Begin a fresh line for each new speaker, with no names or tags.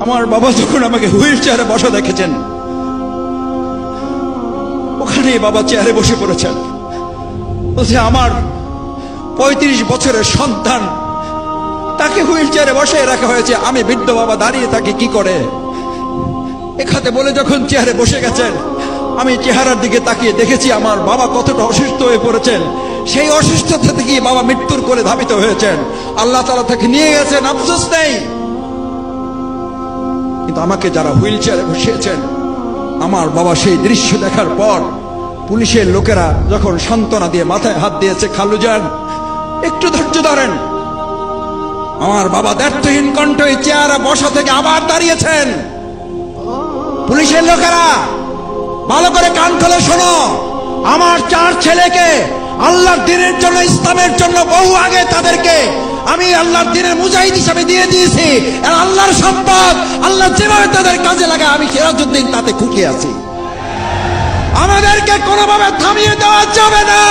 আমার বাবা যখন আমাকে হুইল চেয়ারে বসা দেখেছেন, ওখানেই বাবা চেয়ারে বসে পড়েছেন। বলছে আমার 35 বছরের সন্তান, তাকে হুইল চেয়ারে বসে রাখা হয়েছে, আমি বৃদ্ধ বাবা দাঁড়িয়ে থাকি কি করে। এখানে বলে যখন চেয়ারে বসে গেছেন, আমি চেহারার দিকে তাকিয়ে দেখেছি আমার বাবা কতটা অসুস্থ হয়ে পড়েছেন। সেই অসুস্থতা থেকে বাবা মৃত্যুর কোলে ধাবিত হয়েছেন, আল্লাহ তাআলা তাকে নিয়ে গেছেন, আফসোস নেই। কিন্তু আমাকে যারা হুইল চেয়ারে বসিয়েছেন, আমার বাবা সেই দৃশ্য দেখার পর পুলিশের লোকেরা যখন সান্ত্বনা দিয়ে মাথায় হাত দিয়েছে, খালু যান একটু ধৈর্য ধরেন, আমার বাবা দ্ব্যর্থহীন কণ্ঠে চেয়ারে বসা থেকে আবার দাঁড়িয়েছেন। পুলিশের লোকেরা ভালো করে কান খুলে শোনো, আমার 4 ছেলেকে আল্লাহর দ্বীনের জন্য, ইসলামের জন্য বহু আগে তাদেরকে আমি আল্লাহর দ্বীনের মুজাহিদ হিসেবে দিয়ে দিয়েছি। আর আল্লাহর সম্পদ আল্লাহ যেভাবে তাদের কাজে লাগায়, আমি সিরাজউদ্দিন তাতে খুশি আছি। আমাদেরকে কোনোভাবে থামিয়ে দেওয়া যাবে না।